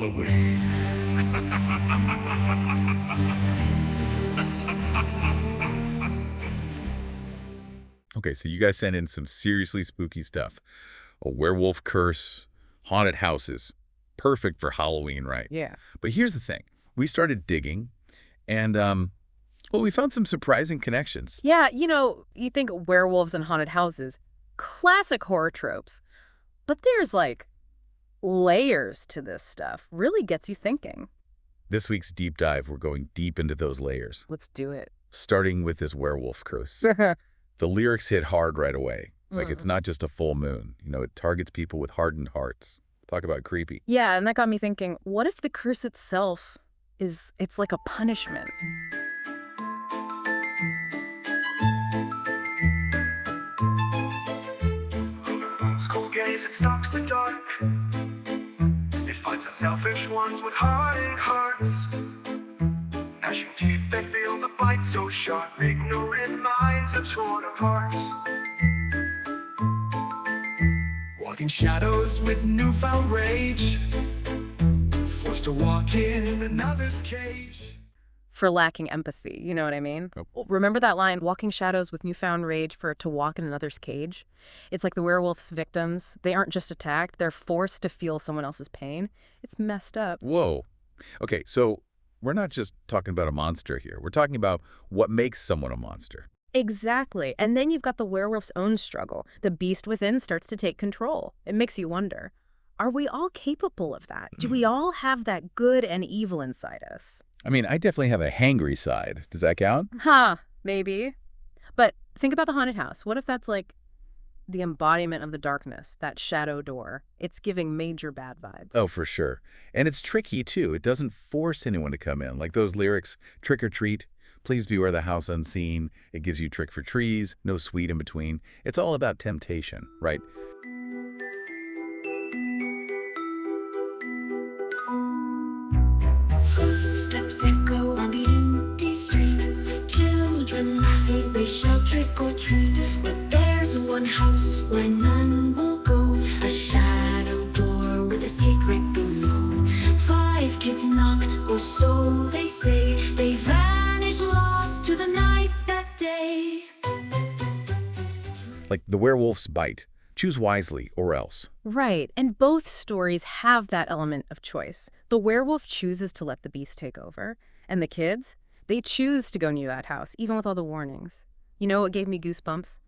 Halloween. Okay, so you guys sent in some seriously spooky stuff. A werewolf curse, haunted houses. Perfect for Halloween, right? Yeah. But here's the thing. We started digging, and, well, we found some surprising connections. Yeah, you think werewolves and haunted houses. Classic horror tropes. But there's, layers to this stuff. Really gets you thinking. This week's deep dive, we're going deep into those layers, Let's do it. starting with this werewolf curse. The lyrics hit hard right away. Like, it's not just a full moon. It targets people with hardened hearts. Talk about creepy. Yeah, and that got me thinking, what if the curse itself it's like a punishment? School gaze, it stalks the dark. It finds the selfish ones with hardened hearts. Gnashing teeth, they feel the bite so sharp. Ignorant minds are torn apart. Walking shadows with newfound rage. Forced to walk in another's cage. For lacking empathy, you know what I mean? Oh. Remember that line, walking shadows with newfound rage for to walk in another's cage? It's like the werewolf's victims. They aren't just attacked, they're forced to feel someone else's pain. It's messed up. Whoa. Okay, so we're not just talking about a monster here. We're talking about what makes someone a monster. Exactly. And then you've got the werewolf's own struggle. The beast within starts to take control. It makes you wonder, are we all capable of that? Do we all have that good and evil inside us? I mean, I definitely have a hangry side. Does that count? Maybe. But think about the haunted house. What if that's like the embodiment of the darkness, that shadow door? It's giving major bad vibes. Oh, for sure. And it's tricky, too. It doesn't force anyone to come in. Like those lyrics, trick or treat, please beware the house unseen. It gives you trick for trees, no sweet in between. It's all about temptation, right? Footsteps echo on the empty street. Children laugh as they shout trick or treat. But there's one house where none will go. A shadow door with a secret below. 5 kids knocked, or so they say. They vanished, lost to the night that day. Like the werewolf's bite. Choose wisely or else. Right. And both stories have that element of choice. The werewolf chooses to let the beast take over. And the kids, they choose to go near that house, even with all the warnings. You know what gave me goosebumps?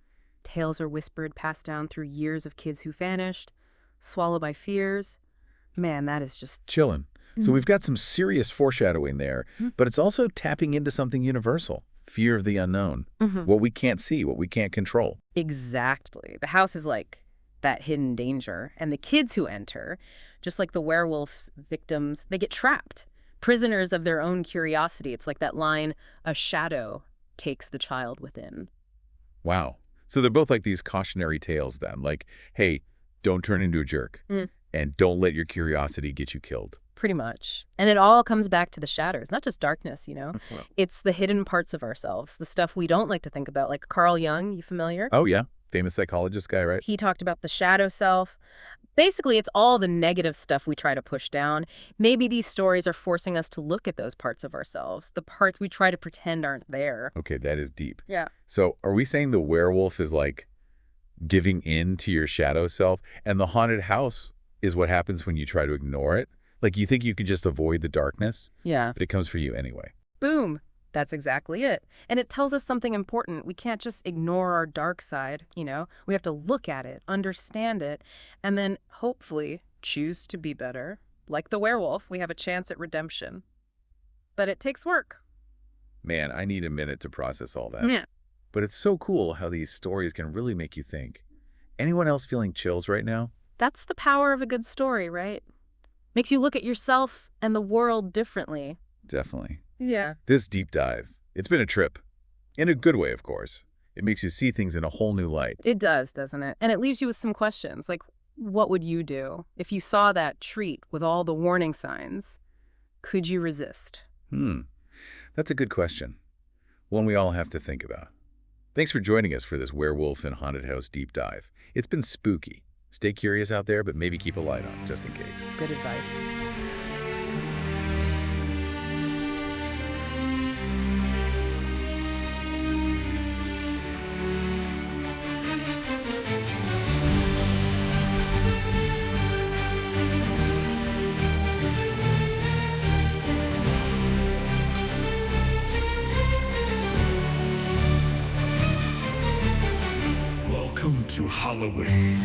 Tales are whispered, passed down through years of kids who vanished, swallowed by fears. Man, that is just... Chillin'. So we've got some serious foreshadowing there, but it's also tapping into something universal. Fear of the unknown. What we can't see, what we can't control. Exactly. The house is like that hidden danger. And the kids who enter, just like the werewolf's victims, they get trapped. Prisoners of their own curiosity. It's like that line, a shadow takes the child within. Wow. So they're both like these cautionary tales then. Like, hey, don't turn into a jerk. And don't let your curiosity get you killed. Pretty much. And it all comes back to the shadows, not just darkness, It's the hidden parts of ourselves, the stuff we don't like to think about. Like Carl Jung, you familiar? Oh, yeah. Famous psychologist guy, right? He talked about the shadow self. Basically, it's all the negative stuff we try to push down. Maybe these stories are forcing us to look at those parts of ourselves, the parts we try to pretend aren't there. Okay, that is deep. Yeah. So are we saying the werewolf is like giving in to your shadow self, and the haunted house is what happens when you try to ignore it? Like, you think you could just avoid the darkness, Yeah. but it comes for you anyway. Boom. That's exactly it. And it tells us something important. We can't just ignore our dark side, We have to look at it, understand it, and then hopefully choose to be better. Like the werewolf, we have a chance at redemption. But it takes work. Man, I need a minute to process all that. Yeah. But it's so cool how these stories can really make you think. Anyone else feeling chills right now? That's the power of a good story, right? Makes you look at yourself and the world differently. Definitely. Yeah. This deep dive, it's been a trip. In a good way, of course. It makes you see things in a whole new light. It does, doesn't it? And it leaves you with some questions, like, what would you do if you saw that treat with all the warning signs? Could you resist? That's a good question. One we all have to think about. Thanks for joining us for this werewolf and haunted house deep dive. It's been spooky. Stay curious out there, but maybe keep a light on, just in case. Good advice. to Halloween.